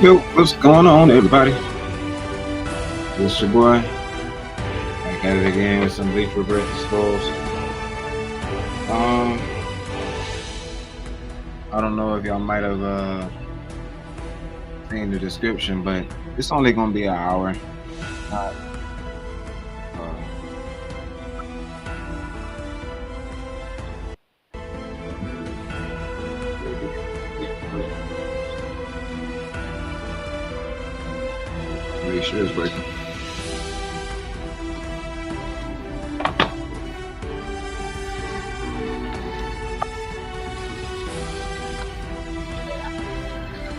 Yo, what's going on, everybody? It's your boy. Back at it again with some Bleach Regret Skulls. I don't know if y'all might have seen the description, but it's only gonna be an hour. Make sure it's working.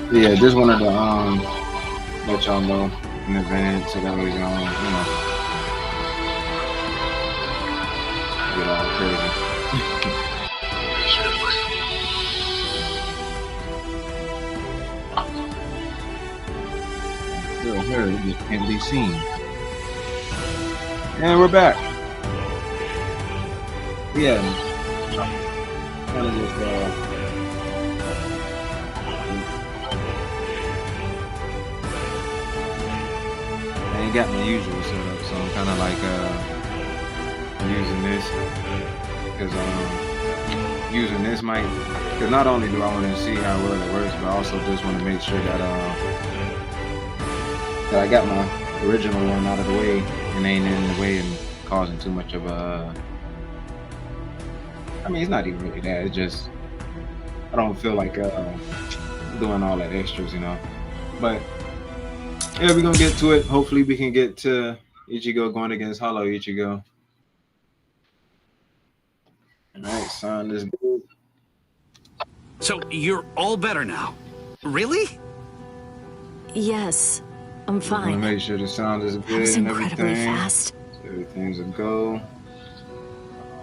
Yeah, just wanted to let y'all know in advance so that way y'all get all crazy. Still here, it just can't be seen. And we're back. Yeah, kind of just I ain't got my usual setup, so I'm kind of like using this because using this mic, because not only do I want to see how well it works, but I also just want to make sure that that I got my original one out of the way and ain't in the way and causing too much of a. I mean, it's not even really that. It's just I don't feel like doing all that extras, you know. But yeah, we're gonna get to it. Hopefully we can get to Ichigo going against Hollow Ichigo. Alright, sound is good. So you're all better now? Really? Yes, I'm fine. I want to make sure the sound is good. That was and incredibly everything. fast. Everything's a go.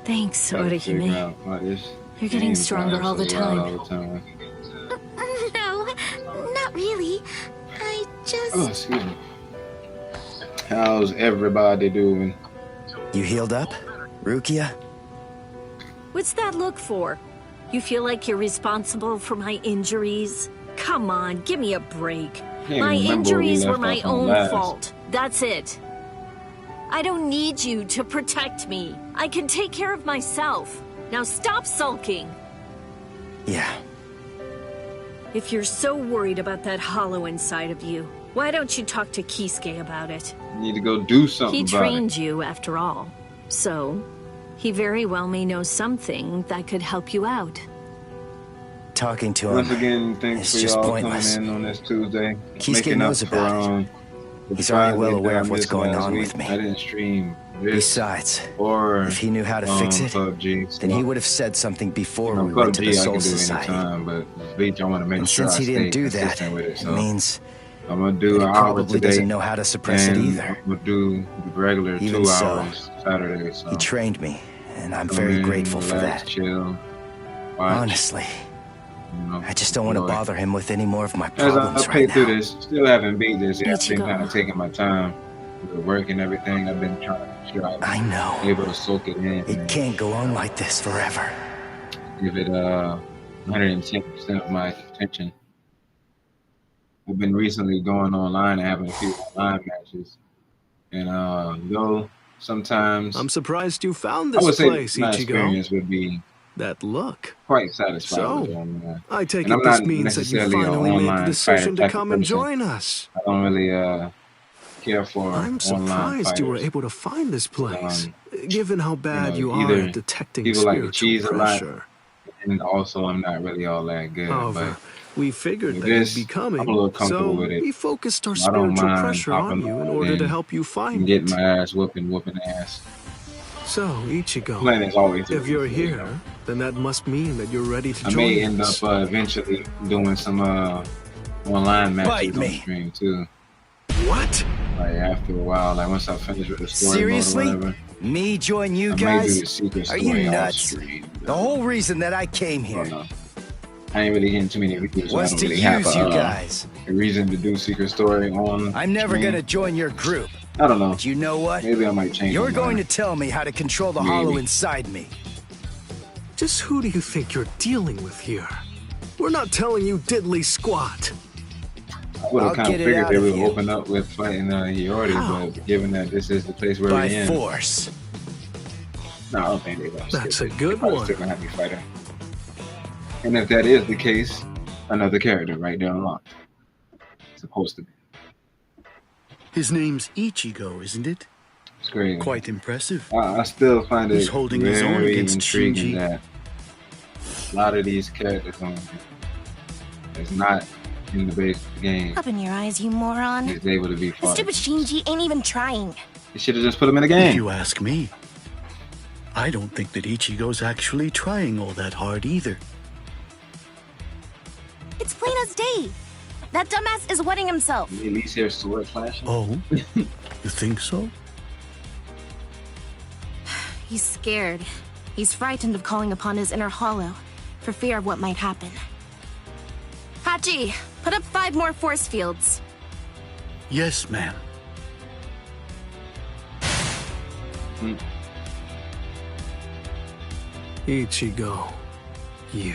Thanks, Orihime. You're getting stronger all the time. No, not really. I just... Oh, excuse me. How's everybody doing? You healed up, Rukia? What's that look for? You feel like you're responsible for my injuries? Come on, give me a break. My injuries were my own fault. That's it. I don't need you to protect me. I can take care of myself. Now stop sulking. Yeah. If you're so worried about that hollow inside of you, why don't you talk to Kisuke about it? You need to go do something. He trained you, after all. So, he very well may know something that could help you out. Talking to him once again, thanks for just y'all pointless. coming in on this Tuesday. Kisuke knows about it. He's already well aware of what's going on with me. I didn't stream. Besides, if he knew how to fix it, PUBG, then he would have said something before we went to the Soul Society. But Bleach, I want to make and sure since he didn't do that, it means I'm gonna do an hour probably today, doesn't know how to suppress it either. I'm gonna do the regular Even 2 so, hours Saturday. So he trained me, and I'm very grateful for that. Chill, honestly. I just don't want to bother him with any more of my As problems I pay right through now. this, still haven't beat this. Yeah, I've been kind of taking my time with work and everything. I've been trying to make sure I'm able to soak it in. It can't go on like this forever. Give it 110% of my attention. I've been recently going online and having a few online matches, and though sometimes I'm surprised you found this place, my Ichigo. experience would be that look quite satisfying. So, I take and it this means that you finally made the decision to come and join us. I don't really care for I'm surprised you were able to find this place, given how bad you are at detecting spiritual pressure. And also, I'm not really all that good. However, we figured that this, you'd be coming, I'm a little comfortable so with it. we focused our spiritual pressure on you in order to help you find it. Get my ass whooping ass. So, Ichigo, always if you're here, then that must mean that you're ready to join us. I may end up eventually doing some online matches on stream too. What? Like after a while, like once I finish with the story Seriously? mode or whatever. Me join you I guys? may do the secret Are story you nuts? Stream, the whole reason that I came here I ain't really getting too many reviews. was so I don't to really use have you guys. A reason to do secret story on. I'm never gonna join your group. I don't know. But you know what? Maybe I might change. You're going to tell me how to control the hollow inside me. Just who do you think you're dealing with here? We're not telling you diddly squat. I would have kind of figured they would open up with fighting Hiyori, but given that this is the place where we end. By force. No, I don't think they're gonna skip That's a it. good They're one. still gonna have me fight her. And if that is the case, another character right there unlocked. Supposed to be. His name's Ichigo, isn't it? It's crazy. Quite impressive. I still find it He's holding his own very against intriguing Shinji. that a lot of these characters on it's not in the base game. Open your eyes, you moron. Is able to be The fought. stupid Shinji ain't even trying. They should have just put him in the If game. you ask me, I don't think that Ichigo's actually trying all that hard either. It's plain as day. That dumbass is wetting himself. At least here's sword flashing. Oh? You think so? He's scared. He's frightened of calling upon his inner hollow, for fear of what might happen. Hachi, put up 5 more force fields. Yes, ma'am. Ichigo, you.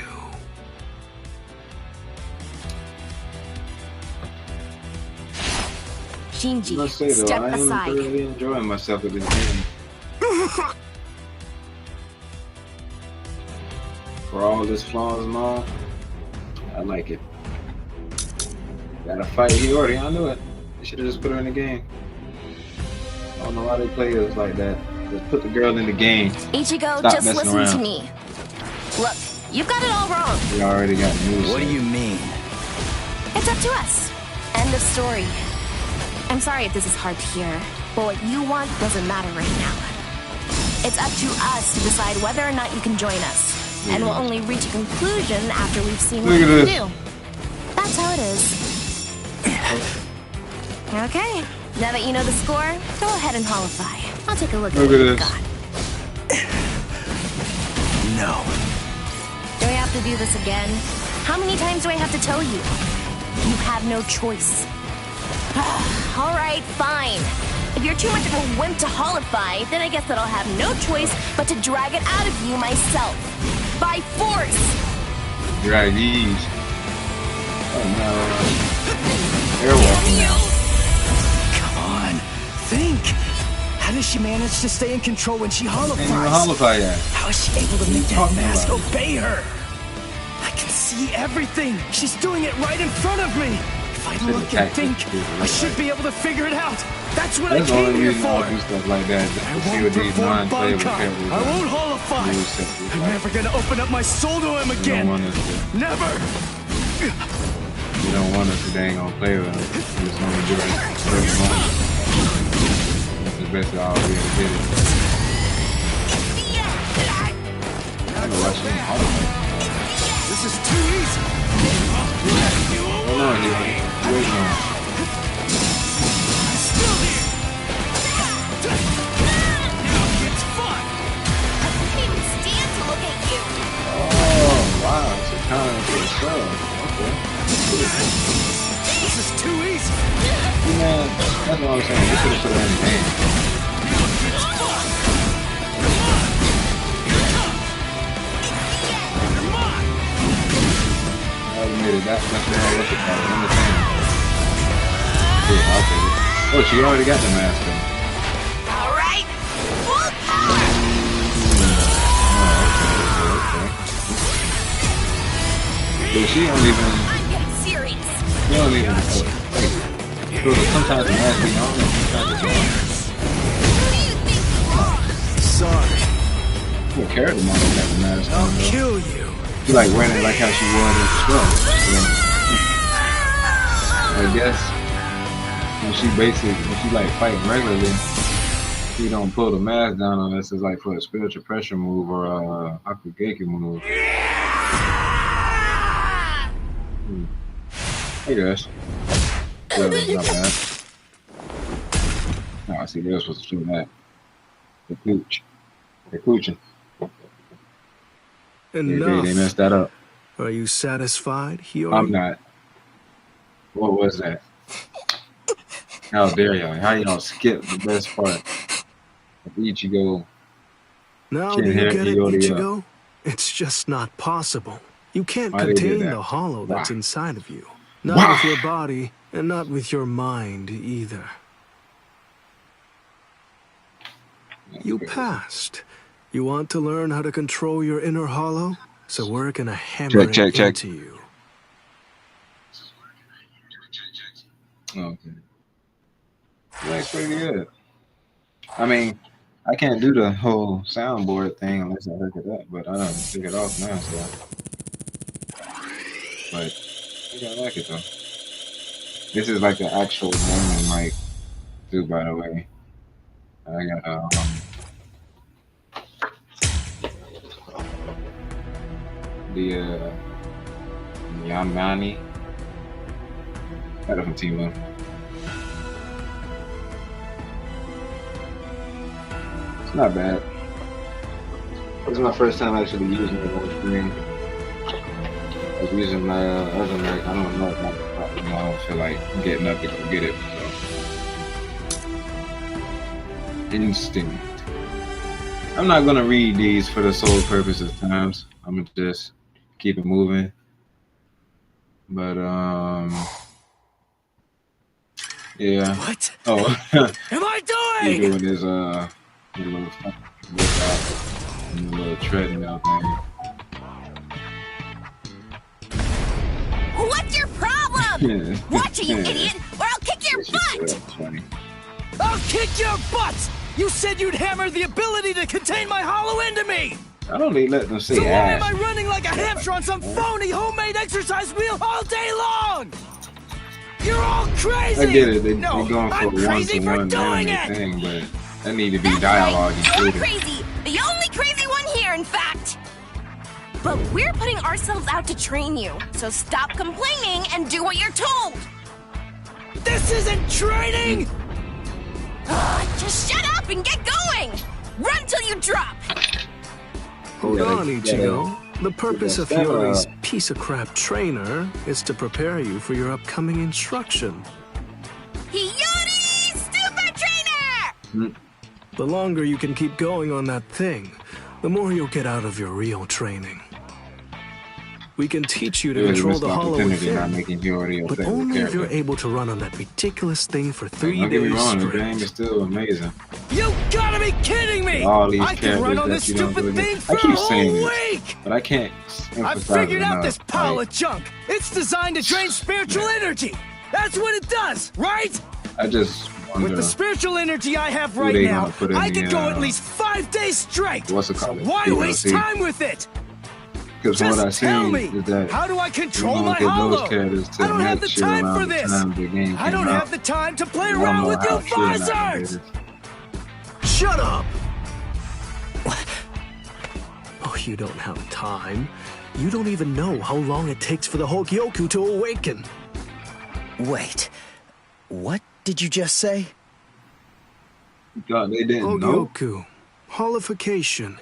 Shinji, I must say though, step I am aside. really enjoying myself with this game. For all its flaws and all, I like it. Gotta fight Hiyori, I knew it. They should have just put her in the game. I don't know why they play us like that. Just put the girl in the game. Ichigo, Stop just messing listen around. to me. Look, you've got it all wrong. We already got news. What do you mean? It's up to us. End of story. I'm sorry if this is hard to hear, but what you want doesn't matter right now. It's up to us to decide whether or not you can join us. And we'll only reach a conclusion after we've seen what Look you at can do. That's how it is. Okay, now that you know the score, go ahead and holify. I'll take a look at Look what at you've this. got. No. Do I have to do this again? How many times do I have to tell you? You have no choice. All right, fine. If you're too much of a wimp to holify, then I guess that I'll have no choice but to drag it out of you myself. By force! Drag these. Oh no. Airwalking now. Come on. Think. How does she manage to stay in control when she Can't even holifies? holify yet. How is she able to make that talking mask about? obey her? I can see everything. She's doing it right in front of me. If I Should've look and attacked think, this dude, I should be able to figure it out. That's what That's the I came only here reason for. I do stuff like that. Just I to see won't what these perform non-playable Bankai. characters I won't holify. I'm never gonna open up my soul to him You don't again. want us to. Never. You don't want us to. They ain't gonna play with us. You just want to do it certain moments. That's basically all we ever did. I know why she ain't holify. This is too easy. Hold on, you waiting on. Still here. Now it's fun. I can't even stand to look at you. Oh, wow. It's a time for the show. Okay. This is too easy. See, man, that's what I'm saying. They should have put her in the game. It's fun. You're mine. I made it that much more look at it. Understand? Yeah, I'll take it. Oh, she already got the mask on. All right. Full power. Okay. She don't even. I'm getting serious. She don't even. Wait. So sometimes the mask be on and sometimes it's off. Who do you think you are? Sorry. Well, character model got the mask on. I'll Though. kill you. She like wearing it like how she wore it in the scrub. So, I guess when she like fighting regularly, she don't pull the mask down unless it's like for a spiritual pressure move or a Akugeki move. I guess. Yeah, that's not bad. No, I see they're supposed to shoot that. The cooch. They're cooching. Enough. They messed that up. Are you satisfied, Hiyori? I'm not. What was that? How dare y'all? How y'all skip the best part of Ichigo? Now Can't do you hear get it, Hiyori Ichigo? It's just not possible. You can't Why they did contain that? the hollow that's Why? inside of you. Not Why? with your body, and not with your mind either. You passed. You want to learn how to control your inner hollow? So we're gonna hammer it into you. Okay. That's pretty good. I mean, I can't do the whole soundboard thing unless I hook it up, but I don't took it off now, so. But I think I like it though. This is like the actual gaming mic too, by the way. I got the Yamani. Got it from Timo. It's not bad. This is my first time actually using it on screen. I was using my other mic. I don't know if I don't feel like getting up to go get it. So. Instinct. I'm not gonna read these for the sole purpose of times. I'm gonna just keep it moving. But yeah. What? Oh. Am I doing? He's doing his little workout and the little treadmill thing. What's your problem? Watch it, you idiot, or I'll kick your butt! Funny. I'll kick your butt! You said you'd hammer the ability to contain my hollow into me! I don't even let them say So why am ass. I running like a hamster on some phony homemade exercise wheel all day long? You're all crazy! I get it. They're No, going for I'm a crazy for one-to-one doing anime it! thing, but that need to be That's dialogue right, you're included. crazy! The only crazy one here, in fact! But we're putting ourselves out to train you, so stop complaining and do what you're told! This isn't training! Just shut up and get going! Run till you drop! Hold on, Ichigo. The purpose of that, Hiyori's piece of crap trainer is to prepare you for your upcoming instruction. Hiyori, stupid trainer! The longer you can keep going on that thing, the more you'll get out of your real training. We can teach you to control the hollow within, but only if you're able to run on that ridiculous thing for 3 Don't get me days wrong, the straight. game is still amazing. You gotta be kidding me! All these I can run characters on that this you don't stupid really thing get. for I keep a saying whole this, week! but I can't I emphasize figured it out enough. this pile Like, of junk. It's designed to drain spiritual energy. That's what it does, right? I just wonder With the spiritual energy I have who right they now, gonna put in I the, could go at least 5 days straight. what's it So called? why waste DLC. time with it? Because what I Just tell seen me, is that how do I control you my don't get hollow? those characters to I don't have the next year time around for the this. time the game I don't came have out. the time to play I don't around know with you how true or not it Visored. is. Shut up! Oh, you don't have time. You don't even know how long it takes for the Hogyoku to awaken. Wait, what did you just say? God, they didn't know. Hogyoku, holification.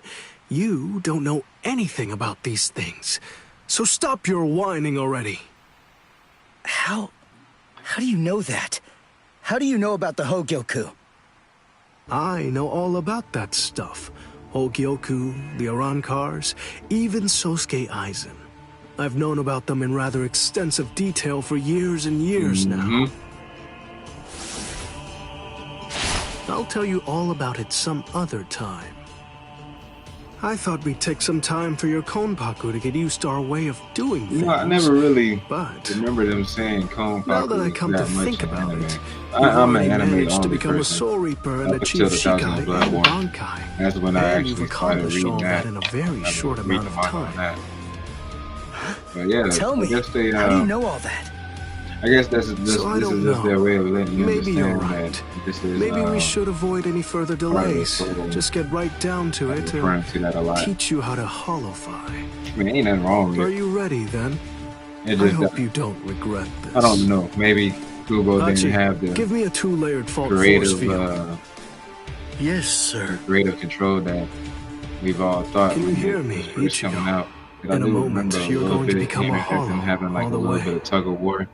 You don't know anything about these things. So stop your whining already. How do you know that? How do you know about the Hogyoku? I know all about that stuff. Hogyoku, the Arankars, even Sosuke Aizen. I've known about them in rather extensive detail for years and years now. I'll tell you all about it some other time. I thought we'd take some time for your Konpaku to get used to our way of doing things. You know, I never really But remember them saying Konpaku. now that I come to think about it, I'm an you've anime managed to only become a person. Soul Reaper and Up achieve until the Thousand Shikai Blood and War. Bankai. That's when I And you've actually started accomplished all reading that that. in a very I short read amount the of manga on time. that. But yeah, Tell I me, guess they, how do you know all that? I guess this is just their way of letting you Maybe you're understand right. that this is. Maybe we should avoid any further delays. Just get right down to it referring to that a lot. and teach you how to holofy. I mean, ain't nothing wrong with Are it. you ready then? It I just, hope you don't regret this. I don't know. Maybe Kubo didn't Hachi, have the give me a 2-layered fault force creative, field. Yes, sir. creative control that we've all thought. Can you when hear it me, was first Ichigo? coming out. 'Cause I In a do moment, remember you're little going to bit become came a after them hollow having like all a the little way. bit of tug of war.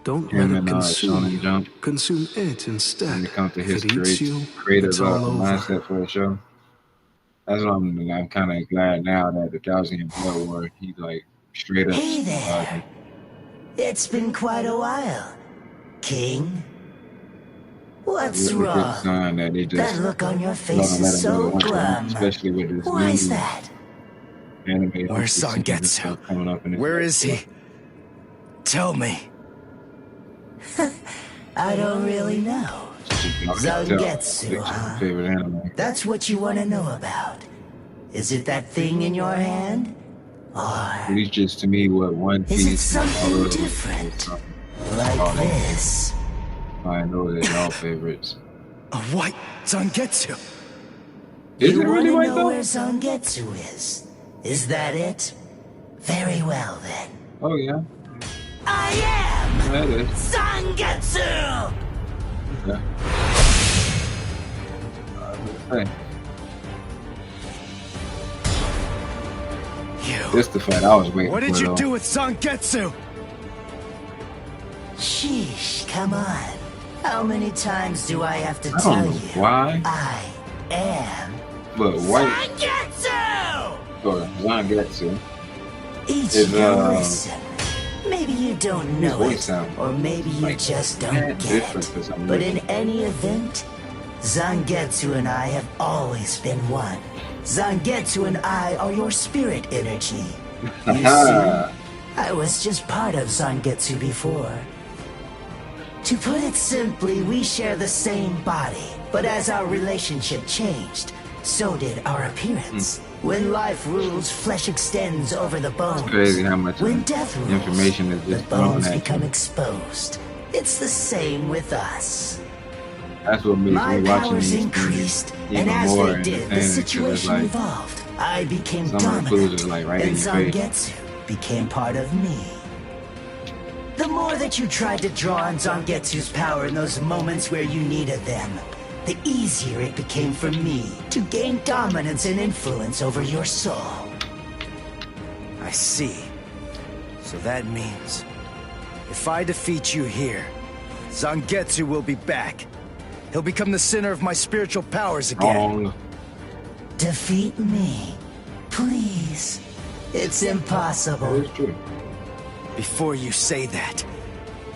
Don't Him let it and consume Shonen you. Jump. Consume it instead. When it comes to his if it eats you, creative it's all over. mindset for the show. That's why I'm kind of glad now that the Thousand Blood War, he like straight up. Hey there. It's been quite a while, King. What's wrong? That look on your face is so glum. Especially with this Why is that? Anime. Where's Zangetsu? Where is he? Tell me. I don't really know. Zangetsu, huh? Favorite anime. That's what you want to know about. Is it that thing in your hand? Or Bleach is to me what One Piece is it something different? Like this? I know they're all favorites. A white Zangetsu. Is you it really want white to know though? where Zangetsu is? Is that it? Very well then. Oh yeah. I am That is. Zangetsu! Yeah. Hey. This the fight I was waiting for. What did you do with Zangetsu? Sheesh, come on. How many times do I have to I tell don't know you? why. I am But white Zangetsu! or Zangetsu. Ichigo, listen. Maybe you don't know voice it, sound or maybe you like just don't mad get different it. for some But in reason. any event, Zangetsu and I have always been one. Zangetsu and I are your spirit energy. You see, I was just part of Zangetsu before. To put it simply, we share the same body, but as our relationship changed, so did our appearance. When life rules, flesh extends over the bones. Crazy how much When death rules, information is the just thrown bones at become you. exposed. It's the same with us. That's what makes My me watching powers these increased, things and even as more they did, the entertaining, 'cause it's situation like evolved. I became some of the dominant, clues are like right in and your face. Zangetsu became part of me. The more that you tried to draw on Zangetsu's power in those moments where you needed them, the easier it became for me to gain dominance and influence over your soul. I see. So that means if I defeat you here, Zangetsu will be back. He'll become the center of my spiritual powers again. Wrong. Defeat me, please. It's impossible. It's true. Before you say that,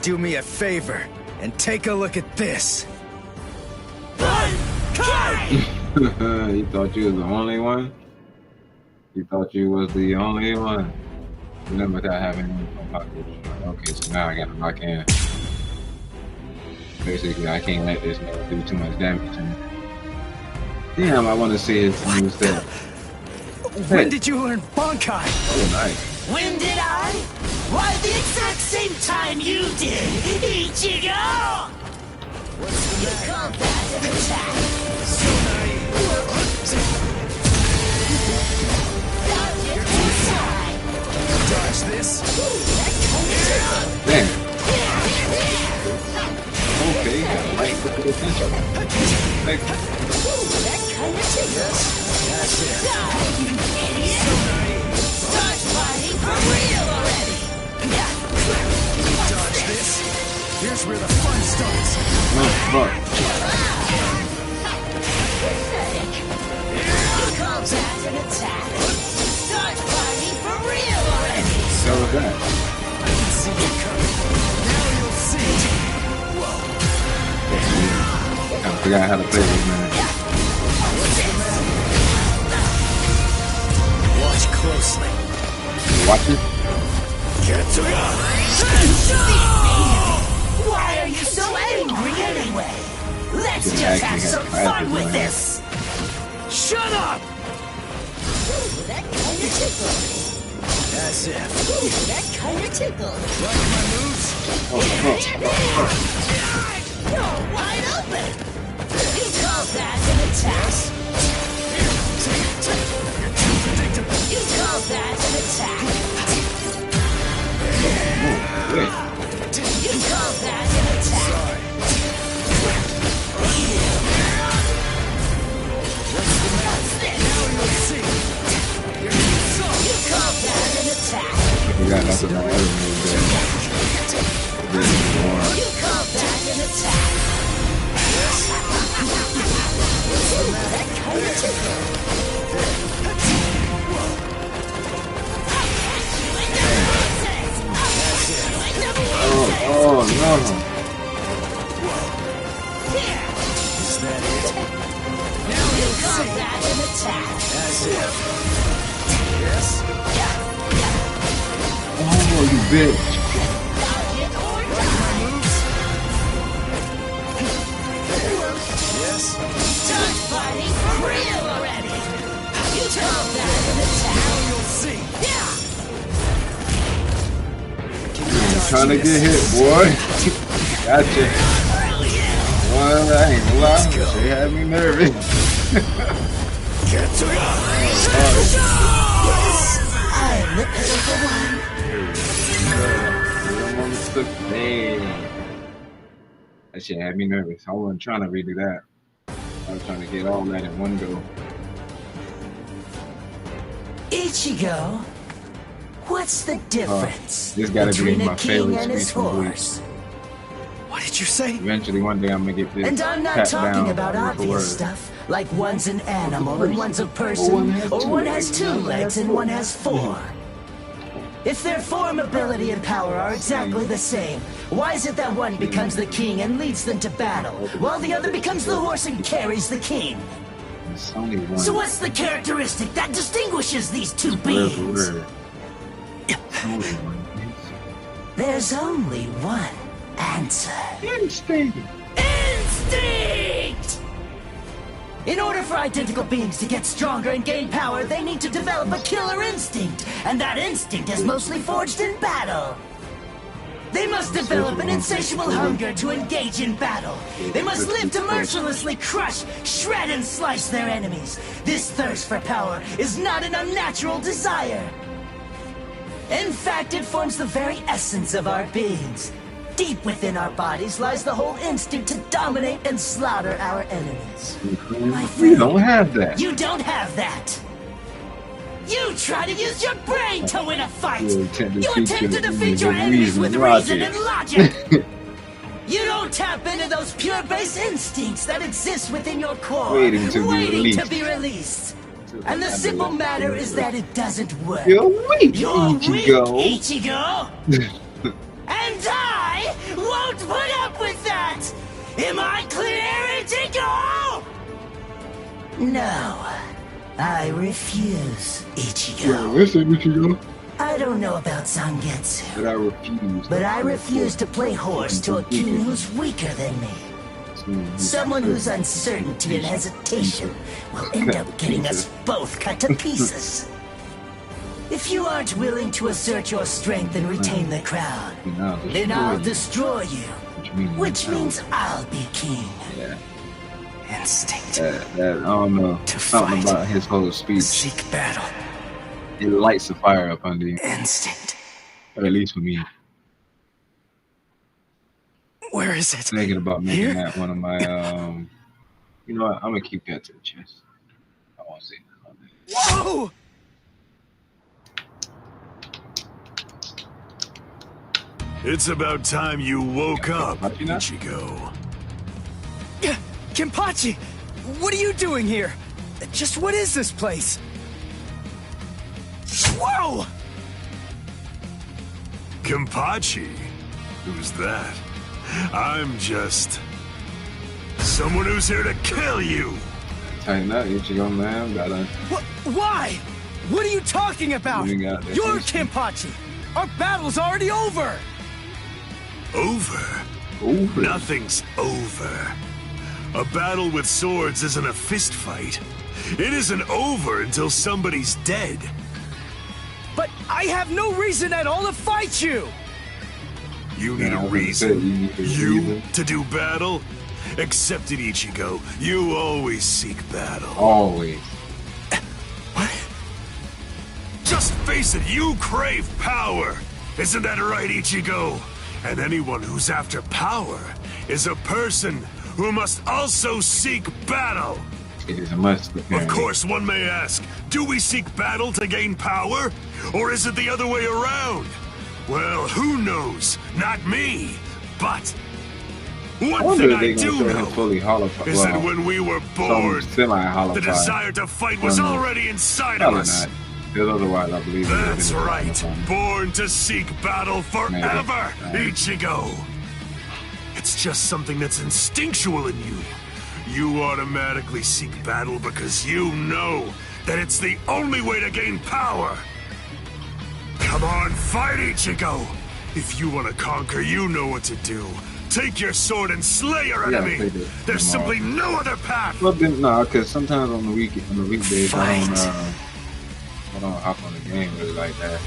do me a favor and take a look at this. You thought you was the only one? You thought you was the only one? Remember that having in my pocket. Okay, so now I gotta lock in. Basically, I can't let this man do too much damage to me. Damn, I want to see his new step. When did you learn Bankai? Oh, nice. When did I? Why, the exact same time you did, Ichigo! You call that an attack? So naive. Dodge this. Damn. Okay, got right foot to the attention. Like, That's it. Dodge this. Here's where the fun starts. oh, fuck. So was that. I can see you coming. Now you'll see. I forgot how to play this, man. Watch closely. Watch it. Why are you so angry anyway? Let's just have some fun with this! Shut up! That's it. Like my moves? Oh, fuck. You're wide open! You call that an attack? You call that an attack? Wait. You call that an attack? You call that an attack? I forgot that's what my other move did. You call that an attack? That kind of tickle. Is that it? Now you'll see that an attack. As if. Yes. Oh, you bitch. Yes. Start fighting for real already. You call that an attack? Now you'll see. Yeah. Trying to get hit, boy. Gotcha. Well, I ain't gonna lie. She had me nervous. Get to it. I'm the pitiful one. That shit had me nervous. I wasn't trying to redo that. I was trying to get all that in one go. Ichigo, what's the difference This gotta be between my a king favorite and his speech from Bleach. horse? What did you say? Eventually, one day, I'm gonna get this. And I'm not pat talking down about word for obvious word. stuff, like one's an animal and one's a person, or one has 2 legs and one has 4. If their form, ability, and power are exactly the same, why is it that one becomes the king and leads them to battle, while the other becomes the horse and carries the king? It's only one. So what's the characteristic that distinguishes these 2 Word for beings? word. Only one. There's only one answer. Instinct. Instinct! In order for identical beings to get stronger and gain power, they need to develop a killer instinct, and that instinct is mostly forged in battle. They must develop an insatiable hunger to engage in battle. They must live to mercilessly crush, shred, and slice their enemies. This thirst for power is not an unnatural desire. In fact, it forms the very essence of our beings. Deep within our bodies lies the whole instinct to dominate and slaughter our enemies. My friend, We don't have that. you don't have that. You try to use your brain to win a fight. You attempt to defeat your enemies with reason and logic. You don't tap into those pure base instincts that exist within your core, Waiting to be released. And the simple matter is that it doesn't work. You're weak, You're weak, Ichigo. Ichigo. And I won't put up with that! Am I clear, Ichigo? No, I refuse, Ichigo. Listen, Ichigo. I don't know about Zangetsu, But I refuse. but I refuse to play horse to a king who's weaker than me. Someone whose uncertainty and hesitation will end up getting us both cut to pieces. If you aren't willing to assert your strength and retain the crown, then I'll destroy you. Which means I'll be king. Yeah. Instinct. That, I don't know. To Something fight. about his whole speech. Seek battle. It lights the fire up under you. Instinct. Or at least for me. Where is it? Thinking about making Here? that one of my you know what, I'm gonna keep that to the chest. I won't say that. Whoa! It's about time you woke up, Kenpachi now? Ichigo. Kenpachi! What are you doing here? Just what is this place? Whoa! Kenpachi? Who's that? I'm just... someone who's here to kill you! Tighten up, Ichigo, man. Gotta Why? What are you talking about? You got this. You're Kenpachi! Our battle's already over! Over? over. Nothing's over. A battle with swords isn't a fist fight. It isn't over until somebody's dead. But I have no reason at all to fight you! You need Yeah, I a was gonna say, reason. you need a You reason. to do battle? Accept it, Ichigo. You always seek battle. Always. Just face it, you crave power! Isn't that right, Ichigo? And anyone who's after power is a person who must also seek battle! It is a must. Of apparently. course, one may ask, do we seek battle to gain power? Or is it the other way around? Well, who knows? Not me. But I one wonder thing if I they do gonna show him know fully hollow. is that when we were born, semi-hollow. the desire to fight was already inside of Probably us. not. Because otherwise, I believe. That's right. Born to seek battle forever, Maybe. Ichigo. It's just something that's instinctual in you. You automatically seek battle because you know that it's the only way to gain power. Come on, fight, Ichigo! If you want to conquer, you know what to do. Take your sword and slay your enemy. There's simply no other path. Well, then, no, because sometimes on the weekdays I don't hop on the game really like that.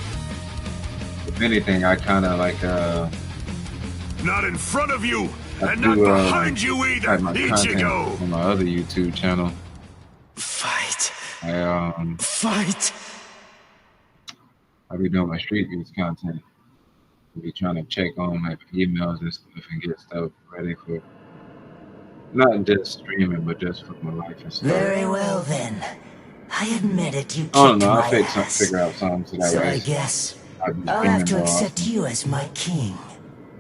If anything, I kind of like not in front of you, and not behind you either, Ichigo. On my other YouTube channel. Fight. Fight. I be doing my Street Beats content. I be trying to check on my emails and stuff and get stuff ready for not just streaming, but just for my life and stuff. Very well then. I admit it, you kicked I don't know, my I'll figure out something to that so way. I guess I'll have to accept you as my king.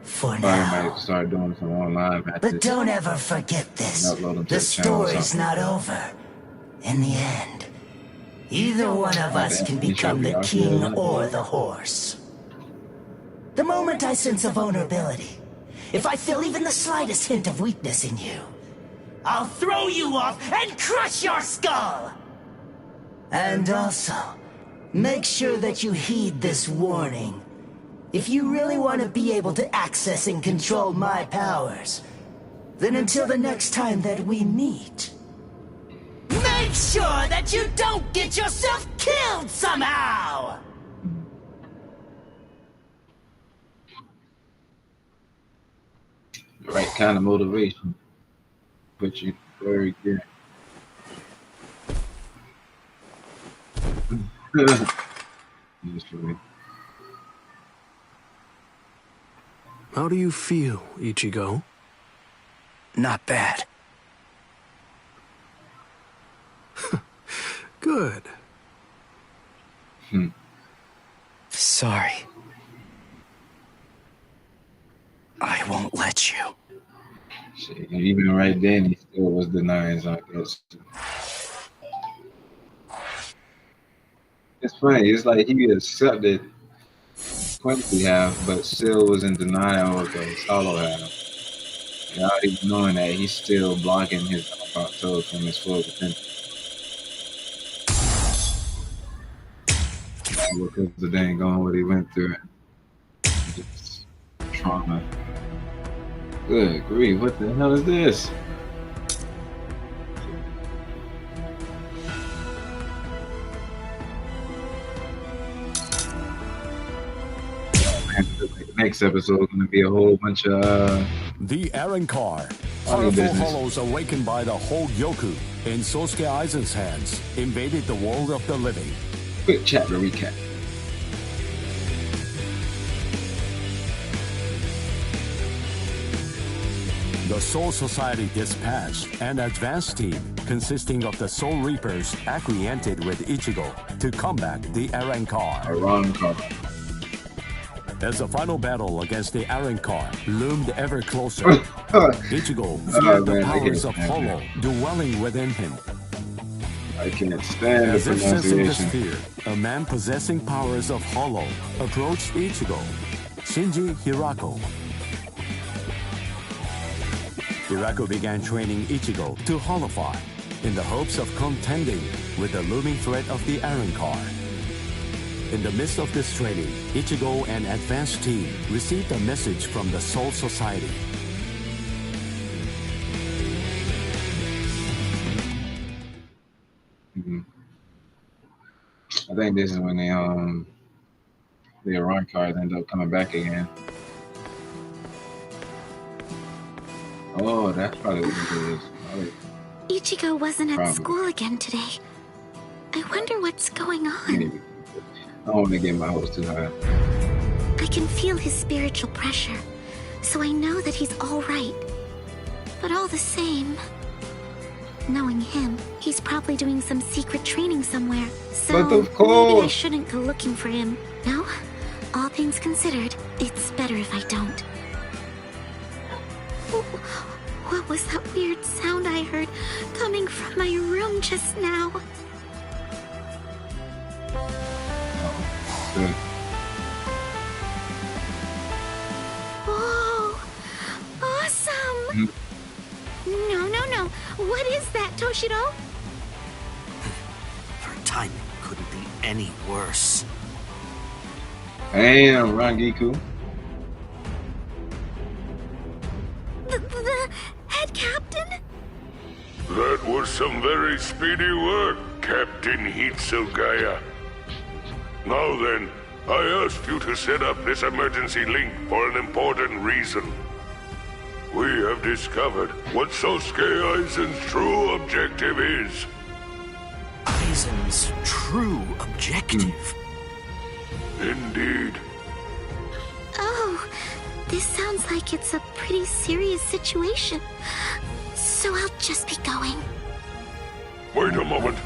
For now. I might start doing some online matches. But don't ever forget this. The story's not over. In the end, either one of us can become the king or the horse. The moment I sense a vulnerability, if I feel even the slightest hint of weakness in you, I'll throw you off and crush your skull! And also, make sure that you heed this warning. If you really want to be able to access and control my powers, then until the next time that we meet, make sure that you don't get yourself killed somehow! The right kind of motivation. But you very good. How do you feel, Ichigo? Not bad. Good. Sorry. I won't let you. Shit, even right then, he still was denying Zangetsu. It's funny. It's like he accepted Quincy half, but still was in denial of the solo half. Now he's knowing that he's still blocking his toes from his full potential. Because the dang on what he went through. Just trauma. Good grief, what the hell is this? Next episode is going to be a whole bunch of the Aaron Car. Powerful hollows awakened by the Hogyoku in Sosuke Aizen's hands invaded the world of the living. Quick chapter recap. The Soul Society dispatched an advance team consisting of the Soul Reapers acquainted with Ichigo to combat the Aaron Car. As the final battle against the Aaron Car loomed ever closer, Ichigo felt the powers of Hollow dwelling within him. I can't stand As the if sensing this pronunciation. fear, a man possessing powers of Hollow approached Ichigo, Shinji Hirako. Hirako began training Ichigo to Hollowfy in the hopes of contending with the looming threat of the Aaron Car. In the midst of this training, Ichigo and advanced team received a message from the Soul Society. I think this is when the Iran cars end up coming back again. Oh, that's probably what it is. Ichigo wasn't at school again today. I wonder what's going on. Maybe. I don't want to get my hopes too high. I can feel his spiritual pressure, so I know that he's all right. But all the same, knowing him, he's probably doing some secret training somewhere. So but of course. Maybe I shouldn't go looking for him. No? All things considered, it's better if I don't. What was that weird sound I heard coming from my room just now? Good. Whoa! Awesome! No. What is that, Toshiro? Her timing couldn't be any worse. Damn, Rangiku. The head captain? That was some very speedy work, Captain Hitsugaya. Now then, I asked you to set up this emergency link for an important reason. We have discovered what Sosuke Aizen's true objective is. Aizen's true objective? Indeed. Oh, this sounds like it's a pretty serious situation. So I'll just be going. Wait a moment.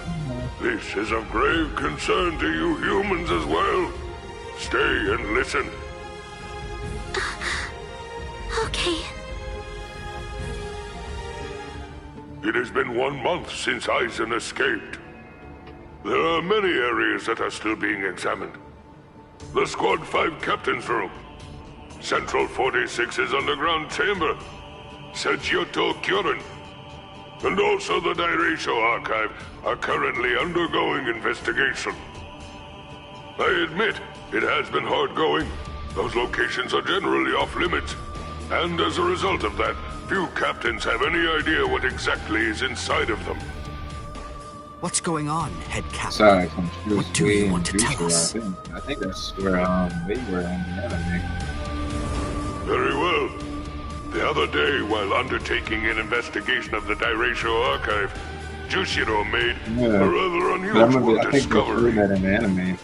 This is of grave concern to you humans as well. Stay and listen. Okay. It has been 1 month since Aizen escaped. There are many areas that are still being examined. The Squad 5 Captain's Room, Central 46's underground chamber, Sejioto Kyorin, and also the Dairaisho Archive are currently undergoing investigation. I admit, it has been hard going. Those locations are generally off limits, and as a result of that, few captains have any idea what exactly is inside of them. What's going on, head captain? Sorry, what do you want to tell us? I think that's where they were in the anime. Very well. The other day, while undertaking an investigation of the Dairaisho Archive, Jushiro made a rather unusual discovery. That in the anime.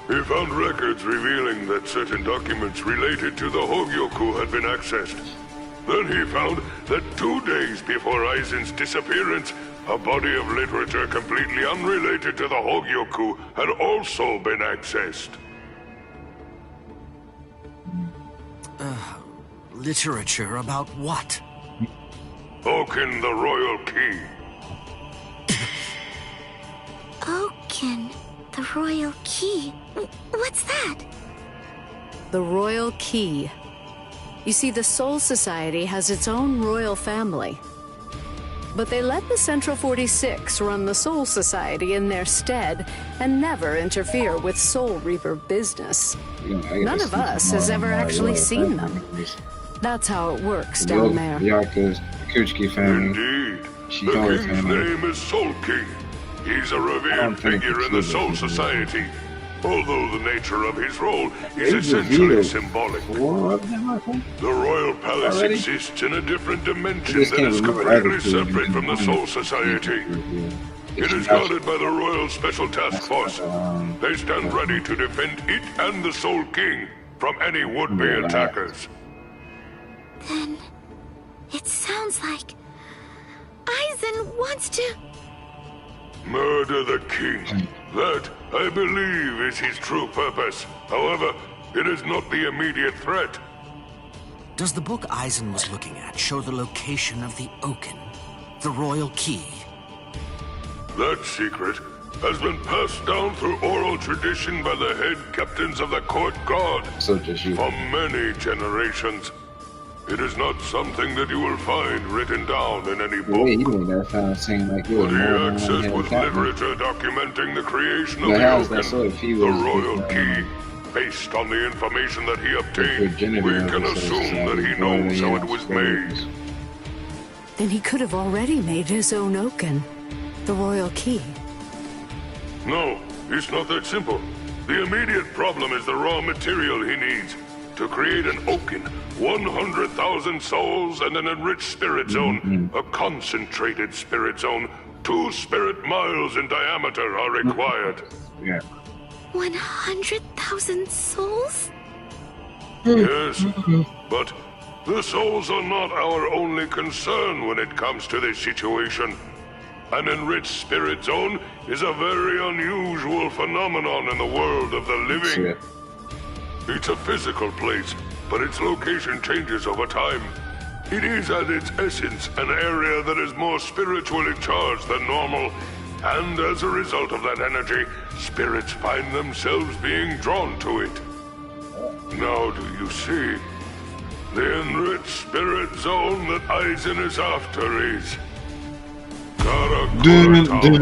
He found records revealing that certain documents related to the Hogyoku had been accessed. Then he found that 2 days before Aizen's disappearance, a body of literature completely unrelated to the Hogyoku had also been accessed. Literature about what? Oken, the Royal Key. Oken, the Royal Key. What's that? The Royal Key. You see, the Soul Society has its own royal family. But they let the Central 46 run the Soul Society in their stead and never interfere with Soul Reaper business. None of us has ever actually seen them. That's how it works down there. Yaku's Kuchiki family. Indeed. The king's name is Soul King. He's a revered figure in the Soul Society. Although the nature of his role is essentially symbolic. The Royal Palace exists in a different dimension that is completely separate from the Soul Society. It is guarded by the Royal Special Task Force. They stand ready to defend it and the Soul King from any would-be attackers. Then, it sounds like Aizen wants to... Murder the king. That, I believe, is his true purpose. However, it is not the immediate threat. Does the book Aizen was looking at show the location of the Oken, the Royal Key? That secret has been passed down through oral tradition by the head captains of the court guard for many generations. It is not something that you will find written down in any book. But he accessed with literature documenting the creation of the Oken, the Royal Key. Based on the information that he obtained, we can assume that he knows how it was made. Then he could have already made his own Oken, the Royal Key. No, it's not that simple. The immediate problem is the raw material he needs. To create an Oken, 100,000 souls and an enriched spirit zone, a concentrated spirit zone, 2 spirit miles in diameter are required. 100,000 souls? Yes, but the souls are not our only concern when it comes to this situation. An enriched spirit zone is a very unusual phenomenon in the world of the living. It's a physical place, but its location changes over time. It is at its essence an area that is more spiritually charged than normal, and as a result of that energy, spirits find themselves being drawn to it. Now do you see? The enriched spirit zone that Aizen is after is Karakura Town.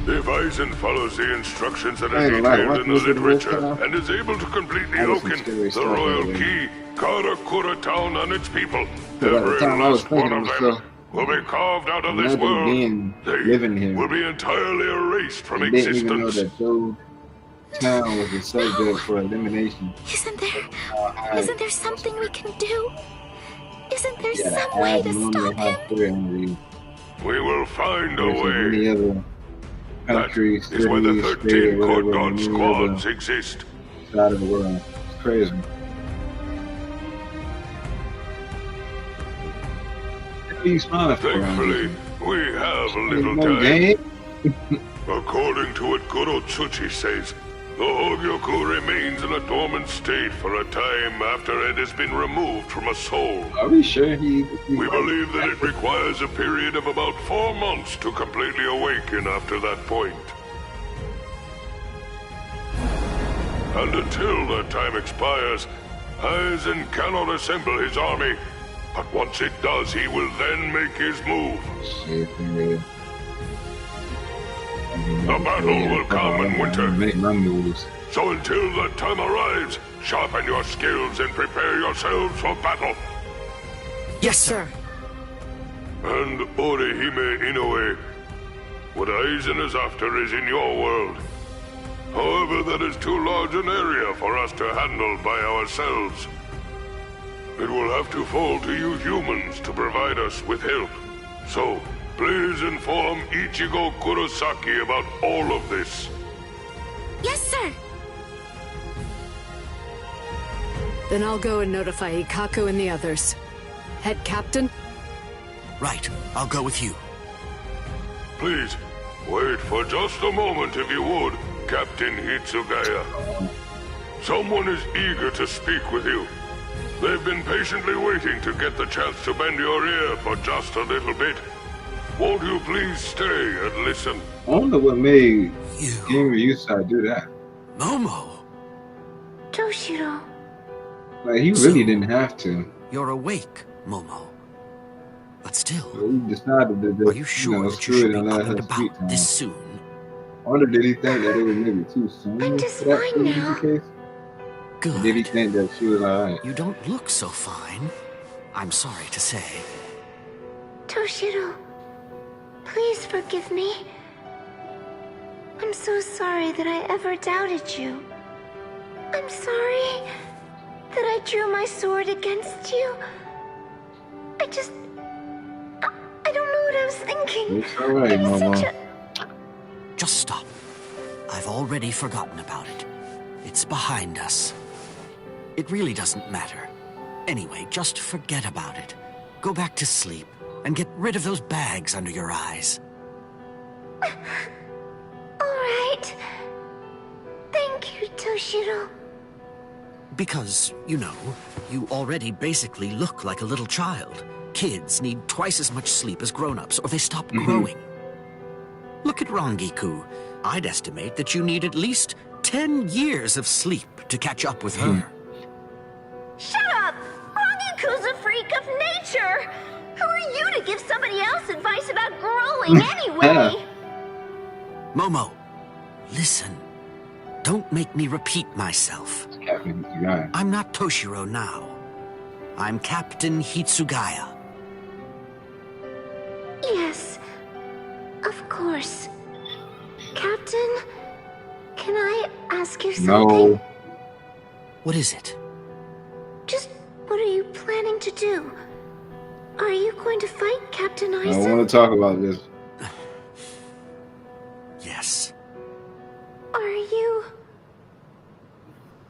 If Aizen follows the instructions that are detailed in the literature and is able to complete the Oaken, the Royal Key, Karakura Town and its people, every last one of them will be carved out of this world. They will be entirely erased from existence. Didn't even know that Joe Town was the subject for elimination. Isn't there something we can do? Isn't there some way to stop him? We will find a way. That Countries, is where the 13 Court God squads exist. Side of the world. It's crazy. Thankfully, we have a little time. According to what Goro Tsuchi says, the Hogyoku remains in a dormant state for a time after it has been removed from a soul. Are we sure we believe that it requires a period of about 4 months to completely awaken after that point. And until that time expires, Aizen cannot assemble his army. But once it does, he will then make his move. The battle will come in winter. So until that time arrives, sharpen your skills and prepare yourselves for battle. Yes, sir. And Orihime Inoue, what Aizen is after is in your world. However, that is too large an area for us to handle by ourselves. It will have to fall to you humans to provide us with help. So, please inform Ichigo Kurosaki about all of this. Yes, sir. Then I'll go and notify Ikaku and the others. Head captain? Right, I'll go with you. Please, wait for just a moment if you would, Captain Hitsugaya. Someone is eager to speak with you. They've been patiently waiting to get the chance to bend your ear for just a little bit. Won't you please stay and listen? I wonder what made Game Ryusai do that. Momo! Toshiro. Like, he really didn't have to. You're awake, Momo. But still, he decided to just, are you sure that you should be up and about this soon? I wonder, did he think that it was maybe too soon? I'm just fine now. Good. Or did he think that she was alright? You don't look so fine. I'm sorry to say. Toshiro, please forgive me. I'm so sorry that I ever doubted you. I'm sorry that I drew my sword against you. I don't know what I was thinking. It's alright, Mama. Just stop. I've already forgotten about it. It's behind us. It really doesn't matter. Anyway, just forget about it. Go back to sleep and get rid of those bags under your eyes. Alright. Thank you, Toshiro. Because, you know, you already basically look like a little child. Kids need twice as much sleep as grown-ups, or they stop growing. Look at Rangiku. I'd estimate that you need at least 10 years of sleep to catch up with her. Shut up! Rangiku's a freak of nature! Who are you to give somebody else advice about growing anyway? Momo, listen. Don't make me repeat myself. I'm not Toshiro now. I'm Captain Hitsugaya. Yes, of course. Captain, can I ask you something? No. What is it? Just what are you planning to do? Are you going to fight Captain Aizen? I want to talk about this. Yes. Are you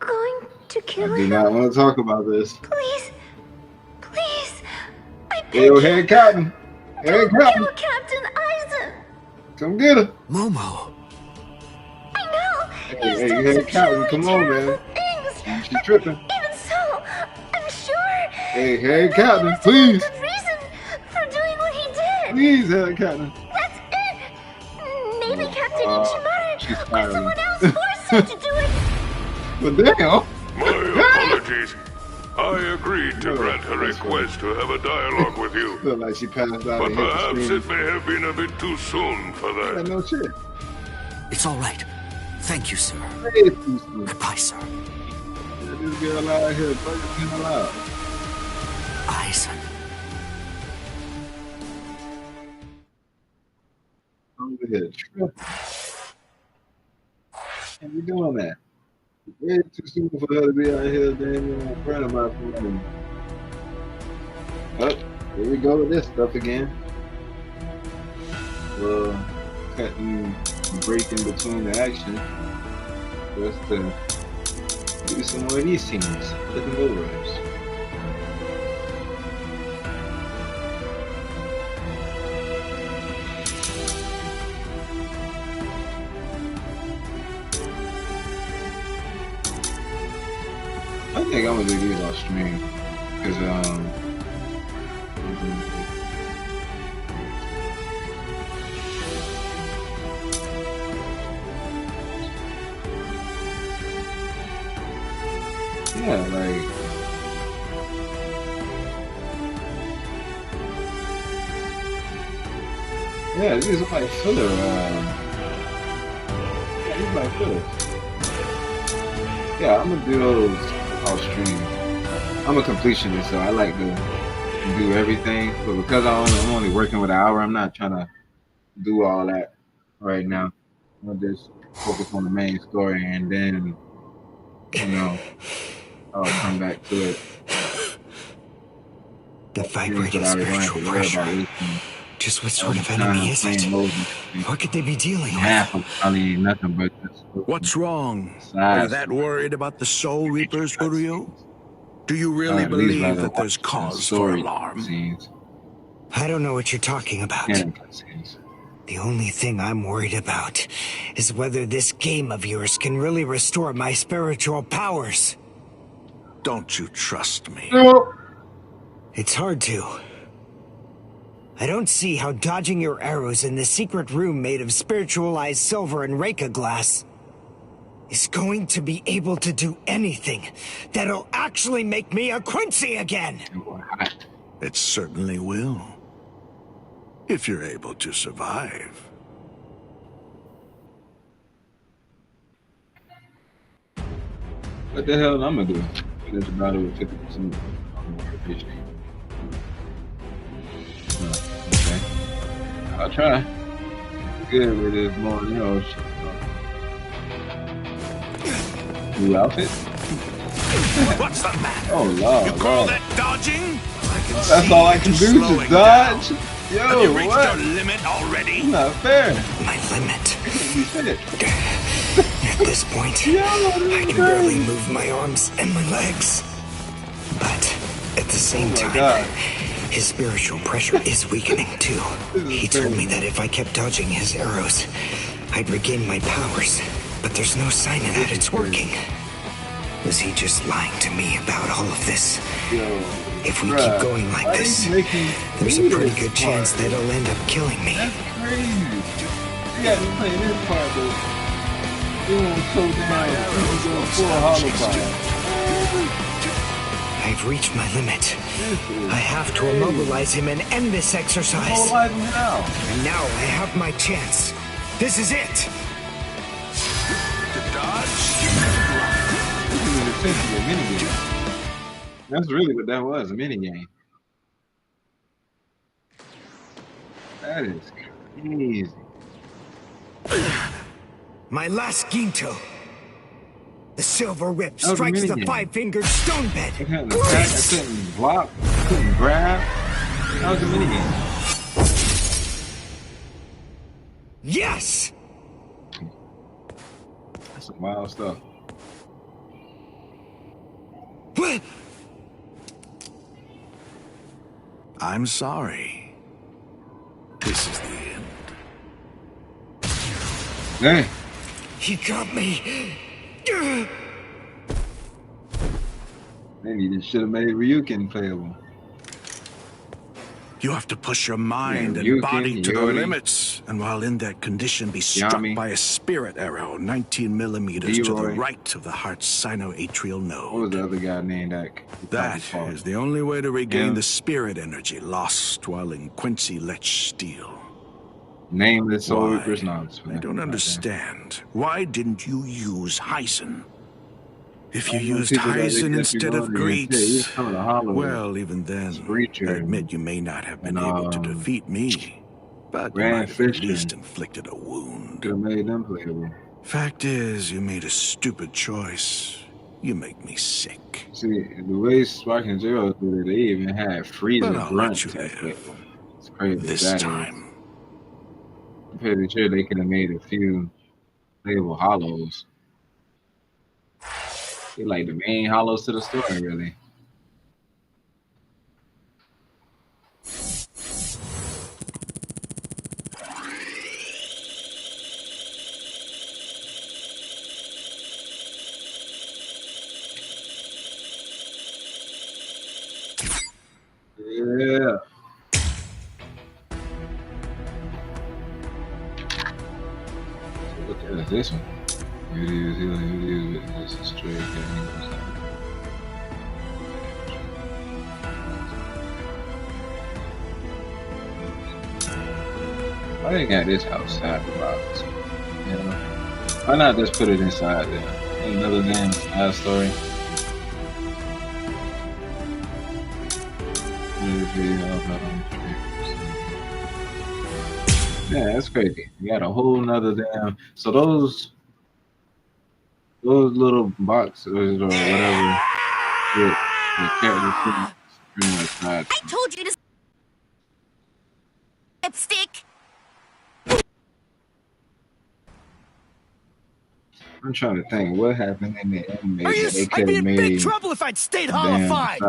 going to kill him? I do not want to talk about this. Please, please, I beg you. Yo, head captain. Head captain. Kill Captain Aizen. Come get her. Momo. I know. Hey, head captain, come on, man. She's tripping. Even so, I'm sure. Hey, captain, please. Good reason for doing what he did. Please, head captain. That's it. Maybe Captain Ichimara or someone else forced him to do it. But damn. My authorities. I agreed to grant her request to have a dialogue with you. Feel like she passed out. But perhaps it may have been a bit too soon for that. Yeah, no shit. It's all right. Thank you, sir. Goodbye, sir. Get this girl out here. Throw your hell out. Aye, son. Over here. Can't be doing that. Way too soon for her to be out here, damn, in front of my phone. Oh, here we go with this stuff again. Cutting, breaking between the action. Just to do some more of these scenes. Looking over us. I think I'm gonna do these on stream because yeah, like yeah, these are like filler. Yeah, these are like filler. Yeah, I'm gonna do those. I'll stream. I'm a completionist, so I like to do everything. But because I'm only working with an hour, I'm not trying to do all that right now. I'll just focus on the main story, and then, you know, I'll come back to it. The vibrating spiritual pressure. Just what sort of enemy is it? What could they be dealing with? Probably nothing but this. What's wrong? Are you that worried about the Soul Reapers, Uriel? Do you really believe that there's cause for alarm? I don't know what you're talking about. The only thing I'm worried about is whether this game of yours can really restore my spiritual powers. Don't you trust me? No. It's hard to. I don't see how dodging your arrows in the secret room made of spiritualized silver and Reika glass is going to be able to do anything that'll actually make me a Quincy again. It certainly will. If you're able to survive. What the hell am I gonna do? Finish the battle with 50% motivation. Okay. I'll try. Good with this more, you know. New outfit? What's the matter? Oh, Lord. You call that dodging? That's all I can do, just dodge? Yo, have you reached what? your limit already? Not fair. My limit. At this point, I can barely move my arms and my legs. But at the same time, his spiritual pressure is weakening too. He told me that if I kept dodging his arrows, I'd regain my powers. But there's no sign of that it's working. Was he just lying to me about all of this? If we keep going like this, there's a pretty good chance that he'll end up killing me. That's crazy. You got me playing this part, though. You won't so down. You go full hollow fire. I've reached my limit. I have to immobilize him and end this exercise. Immobilize him now. And now I have my chance. This is it. This is essentially a minigame. That's really what that was, a minigame. That is crazy. My last Ginto. The silver whip strikes the five-fingered stone bed. I couldn't block, couldn't grab. That was a minigame. Yes! That's some wild stuff. What? I'm sorry. This is the end. Hey. He got me. Maybe you should have made Ryukin playable. You have to push your mind and body to the limits, and while in that condition, be struck by a spirit arrow 19 millimeters to the right of the heart's sinoatrial node. What was the other guy named that? That is the only way to regain the spirit energy lost while in Quincy Lech steel. Nameless Soul Reapers. No, I don't understand. Why didn't you use Heisen? If you used Heisen instead of Greets, well, even then, I admit you may not have been able to defeat me, but you might have at least inflicted a wound. Could have made them playable. Fact is, you made a stupid choice. You make me sick. See, the way Spark and Zero did it, they even had freezing grunts. It's crazy. This time. I'm pretty sure they could have made a few playable hollows. They like the main hollows to the story, really. Yeah. So look at this one. Here it is, here it is, this is straight. I think at this outside the box. You know? Why not just put it inside there? Another damn side story. Yeah, that's crazy. You got a whole nother damn. So those little boxes or whatever. I told you to stick. I'm trying to think what happened in the anime. I'd be in big trouble if I'd stayed hollowified.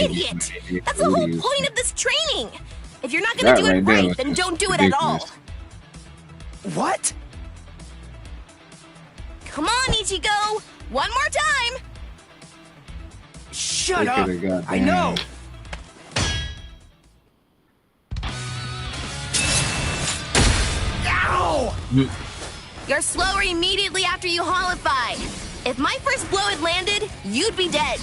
Idiot! That's the whole point of this training. If you're not gonna do it right, then don't do it at all. What? Come on, Ichigo! One more time! Shut up! I know! Ow! You're slower immediately after you hollify. If my first blow had landed, you'd be dead.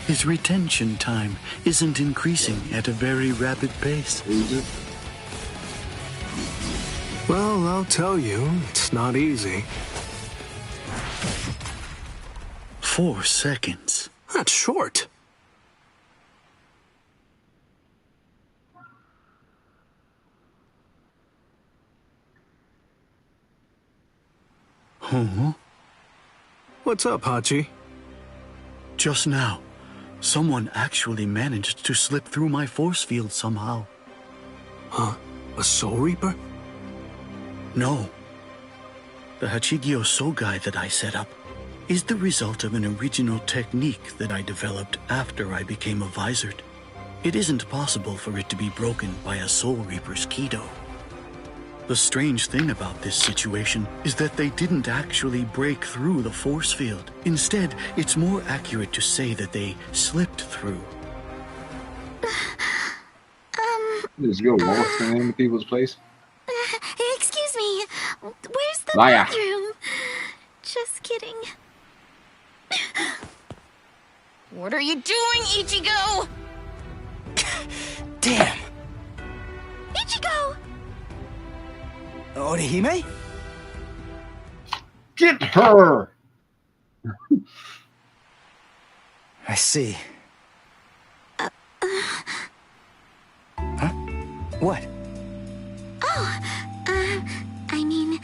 His retention time isn't increasing at a very rapid pace. Well, I'll tell you, it's not easy. 4 seconds. That's short. Huh? What's up, Hachi? Just now, someone actually managed to slip through my force field somehow. Huh? A Soul Reaper? No. The Hachigyo Sogai that I set up is the result of an original technique that I developed after I became a Visored. It isn't possible for it to be broken by a Soul Reaper's Kido. The strange thing about this situation is that they didn't actually break through the force field. Instead, it's more accurate to say that they slipped through. Just go waltzing into people's place. Excuse me, where's the Liar. bathroom? Just kidding. What are you doing, Ichigo? Damn! Ichigo! Orihime? Get her! I see. Huh? What? Oh, I mean,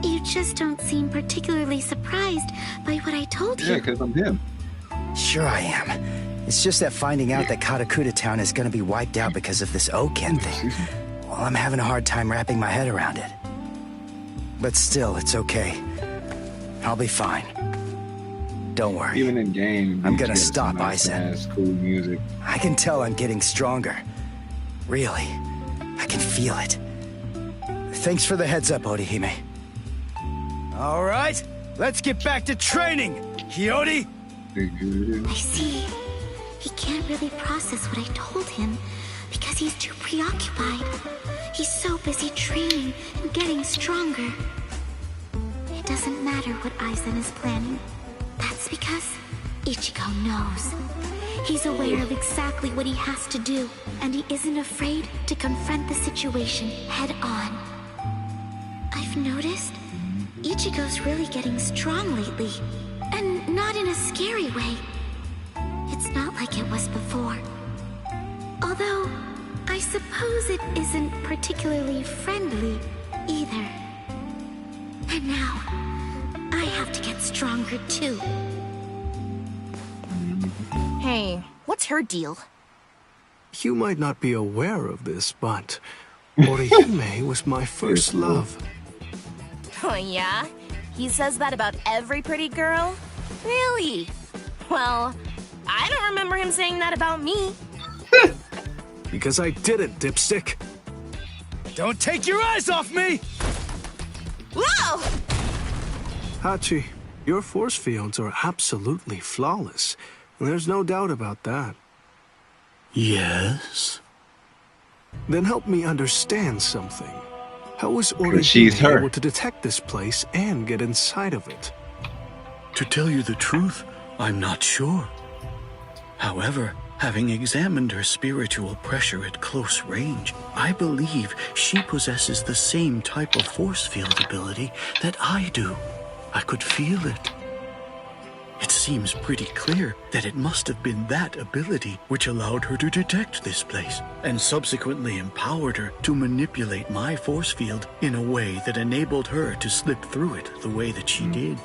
you just don't seem particularly surprised by what I told you. Yeah, because I'm him. Sure I am. It's just that finding out that Katakura Town is gonna be wiped out because of this Oken thing. Well, I'm having a hard time wrapping my head around it. But still, it's okay. I'll be fine. Don't worry. Even in game, I'm gonna stop Aizen. Cool music. I can tell I'm getting stronger. Really. I can feel it. Thanks for the heads up, Orihime. All right, let's get back to training, Hiyori! I see. He can't really process what I told him because he's too preoccupied. He's so busy training and getting stronger. It doesn't matter what Aizen is planning. That's because Ichigo knows. He's aware of exactly what he has to do, and he isn't afraid to confront the situation head on. I've noticed Ichigo's really getting strong lately, and not in a scary way. It's not like it was before. Although, I suppose it isn't particularly friendly either. And now, I have to get stronger too. Hey, what's her deal? You might not be aware of this, but Orihime was my first love. Oh yeah? He says that about every pretty girl? Really? Well, I don't remember him saying that about me. Because I didn't, dipstick. Don't take your eyes off me! Whoa! Hachi, your force fields are absolutely flawless. There's no doubt about that. Yes? Then help me understand something. How was Orihime able to detect this place and get inside of it? To tell you the truth, I'm not sure. However, having examined her spiritual pressure at close range, I believe she possesses the same type of force field ability that I do. I could feel it. It seems pretty clear that it must have been that ability which allowed her to detect this place, and subsequently empowered her to manipulate my force field in a way that enabled her to slip through it the way that she did.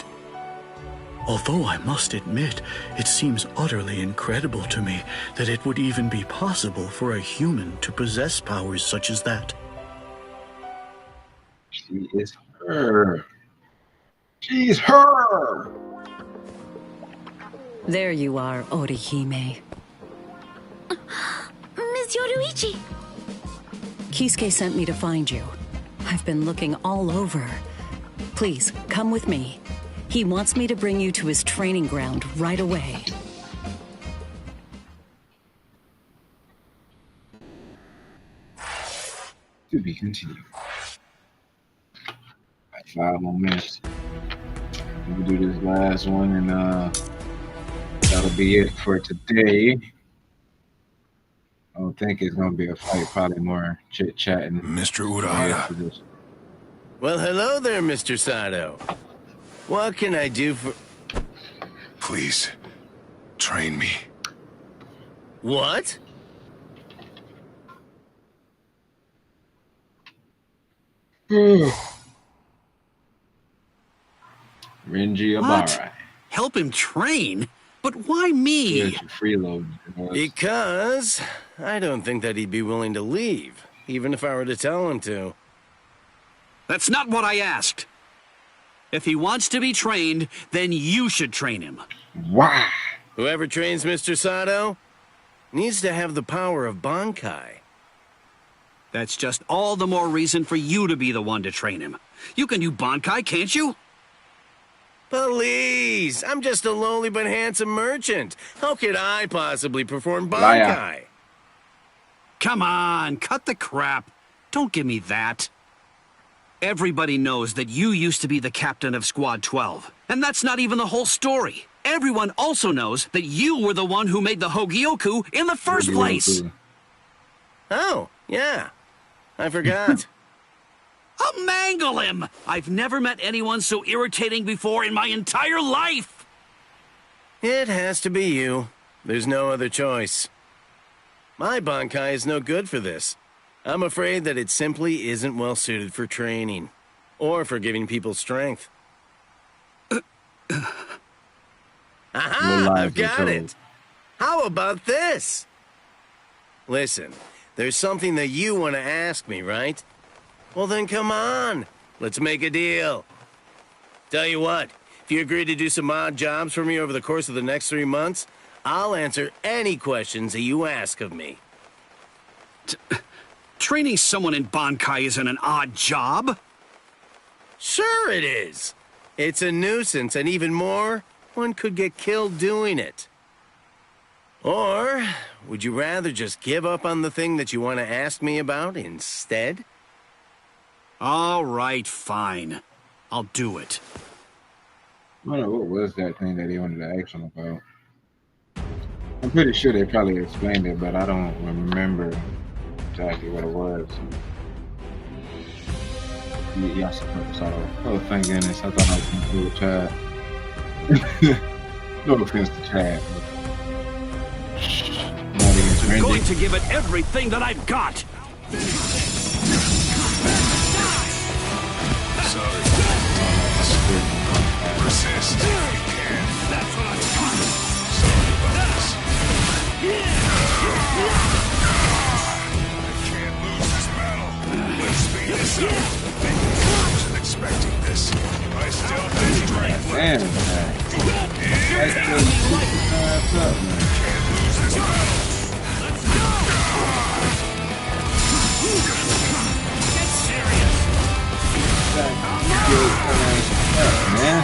Although I must admit, it seems utterly incredible to me that it would even be possible for a human to possess powers such as that. She is her. She's her! There you are, Orihime. Miss Yoruichi! Kisuke sent me to find you. I've been looking all over. Please, come with me. He wants me to bring you to his training ground right away. To be continued. Like 5 more minutes. We'll do this last one, and that'll be it for today. I don't think it's gonna be a fight. Probably more chit chatting. Mr. Urara. Well, hello there, Mr. Sato. What can I do for... Please, train me. What? Renji Abara. Help him train? But why me? Freeload. Because I don't think that he'd be willing to leave, even if I were to tell him to. That's not what I asked. If he wants to be trained, then you should train him. Why? Whoever trains Mr. Sato needs to have the power of Bankai. That's just all the more reason for you to be the one to train him. You can do Bankai, can't you? Please, I'm just a lonely but handsome merchant. How could I possibly perform Bankai? Liar. Come on, cut the crap. Don't give me that. Everybody knows that you used to be the captain of Squad 12. And that's not even the whole story. Everyone also knows that you were the one who made the Hogyoku in the first place. Oh, yeah. I forgot. I'll mangle him! I've never met anyone so irritating before in my entire life! It has to be you. There's no other choice. My Bankai is no good for this. I'm afraid that it simply isn't well suited for training. Or for giving people strength. Aha! I've got it! How about this? Listen, there's something that you want to ask me, right? Well then come on, let's make a deal. Tell you what, if you agree to do some odd jobs for me over the course of the next 3 months, I'll answer any questions that you ask of me. Training someone in Bankai isn't an odd job. Sure it is. It's a nuisance, and even more, one could get killed doing it. Or would you rather just give up on the thing that you want to ask me about instead? All right, fine. I'll do it. I don't know what was that thing that he wanted to ask him about. I'm pretty sure they probably explained it, but I don't remember exactly what it was. Yeah, I suppose so. Oh, thank goodness. I thought I was going to do Chad. No offense to Chad. I'm going to give it everything that I've got. Sorry. Resist if you can. That's what I thought. Sorry about this. I can't lose this battle. Let's speed this up. I wasn't expecting this. I still have strength left. Man, that's just up, man. Can't lose this battle. Let's go! Get serious. Man.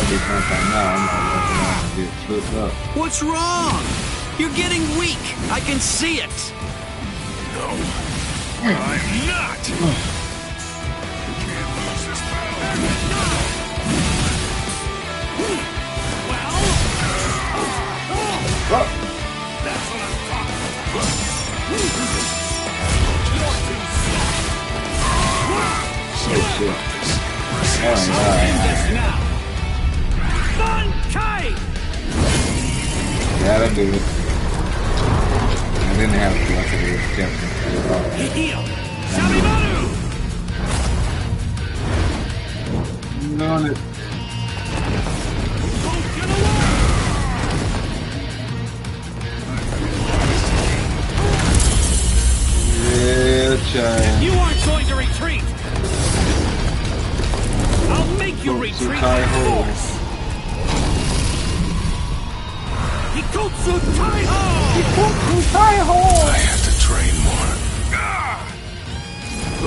Every time I'm get flipped up. What's wrong? You're getting weak. I can see it. No, I'm not. Can't lose this battle. Well, that's what I'm talking about. So shit. Yeah, that do it. I didn't have to look at it. On it. Yeah, child. You aren't going to retreat. I'll make you retreat by force. Hikotsu Taiho! Hikotsu Taiho! I have to train more.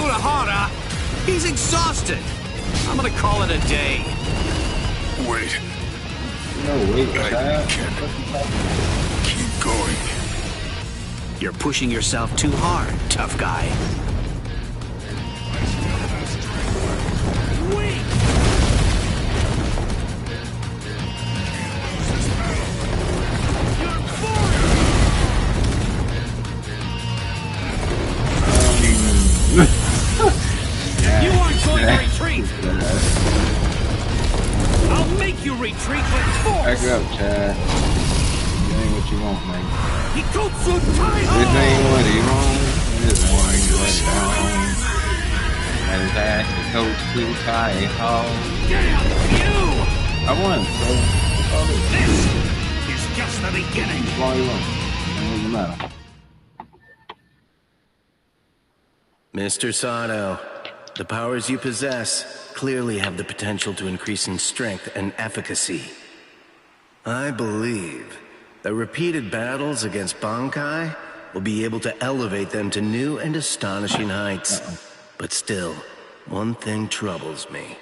Urahara, he's exhausted. I'm gonna call it a day. Wait. No, wait, I can't keep going. You're pushing yourself too hard, tough guy. Wait! You aren't going to retreat! I'll make you retreat with force! Back up, Chad. This ain't what you want, man. Hikotsu Taiho! This ain't what you want. This ain't what you want. That is that Hikotsu Taiho. Damn you! I won, so this is just the beginning. That's all you want. It doesn't matter. Mr. Sato, the powers you possess clearly have the potential to increase in strength and efficacy. I believe that repeated battles against Bankai will be able to elevate them to new and astonishing heights. But still, one thing troubles me.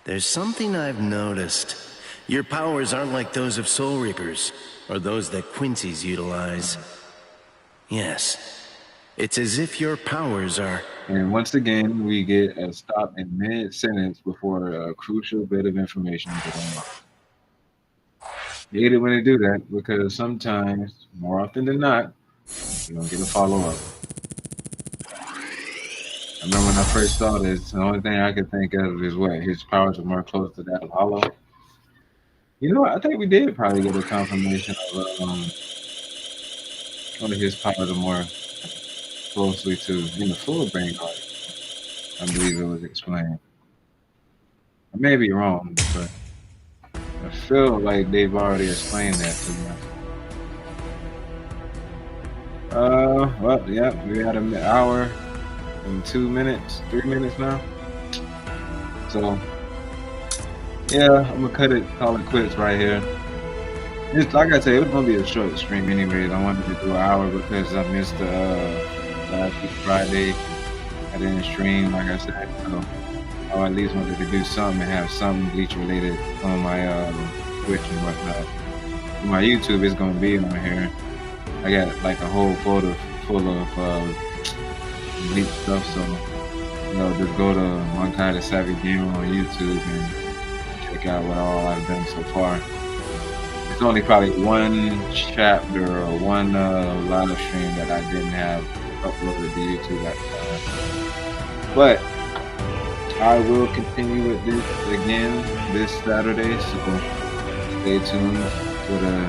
There's something I've noticed. Your powers aren't like those of Soul Reapers, or those that Quincy's utilize. Yes, it's as if your powers are... And once again, we get a stop in mid-sentence before a crucial bit of information is given. You hate it when they do that, because sometimes, more often than not, you don't get a follow-up. I remember when I first saw this, the only thing I could think of is what? His powers are more close to that of Hollow. You know what? I think we did probably get a confirmation of one of his powers are more closely to in the full brain heart. I believe it was explained. I may be wrong, but I feel like they've already explained that to me. Well, yeah, we had an hour and 2 minutes, 3 minutes now. So, yeah, I'm gonna call it quits right here. It's, like I said, it was gonna be a short stream anyways. I wanted to do an hour because I missed the last week Friday. I I didn't stream, like I said, so I at least wanted to do something and have something Bleach related on my Twitch and whatnot. My YouTube is gonna be on here. I got like a whole folder full of Bleach stuff, so just go to One Kind of Savvy Gamer on YouTube and check out what all I've done so far. It's only probably one chapter or one live stream that I didn't have uploaded to YouTube at the time. But I will continue with this again this Saturday, so stay tuned for the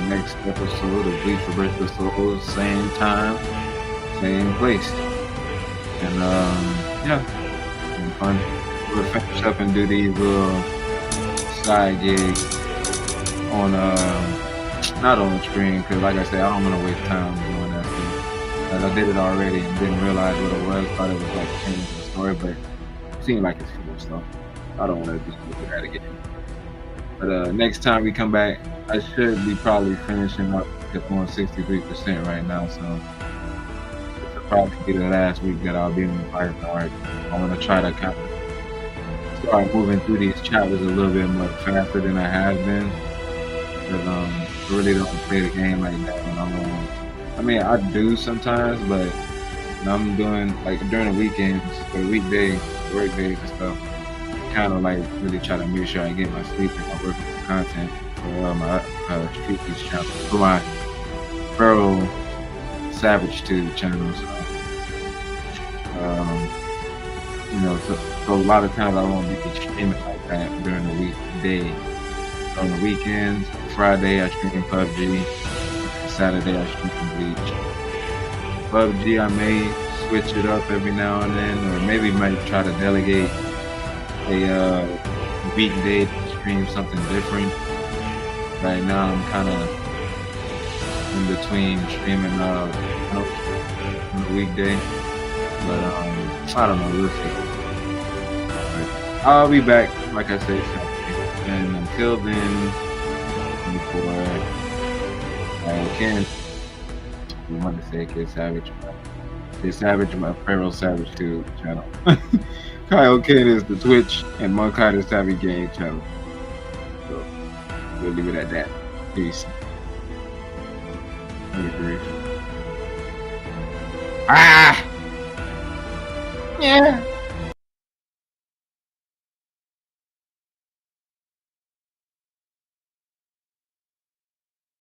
next episode of Bleach for Breath of Souls, same time, same place. And yeah, it's been fun. We'll finish up and do these little side gigs on not on stream, because like I said, I don't want to waste time doing that thing. As I did it already and didn't realize what it was. Thought it was like changing the story, but it seemed like it's cool stuff. I don't want to just do that again. But next time we come back, I should be probably finishing up on 63% right now, so this will probably be the last week that I'll be in the fire card. I want to try to kind of start moving through these chapters a little bit more faster than I have been. Because I really don't play the game like that when I'm on. I mean, I do sometimes, but when I'm doing, like, during the weekends, or the weekdays, work days and stuff, kind of like really try to make sure I get my sleep and I work with content for my Street Beach channel, for my Feral Savage 2 channel. So, so a lot of times I won't be streaming like that during the weekday. On the weekends, Friday I stream PUBG, Saturday I stream Bleach. PUBG I may switch it up every now and then, or maybe might try to delegate a weekday to stream something different. Right now I'm kind of in between streaming on the weekday, but I don't know, we'll see. But I'll be back, like I said, and until then, before I can, we want to say Kid Savage, my Feral Savage 2 channel. Kyle Kid is the Twitch, and One Kind of Savvy Game channel. So we'll leave it at that. Peace. Let me breathe. Ah! Yeah.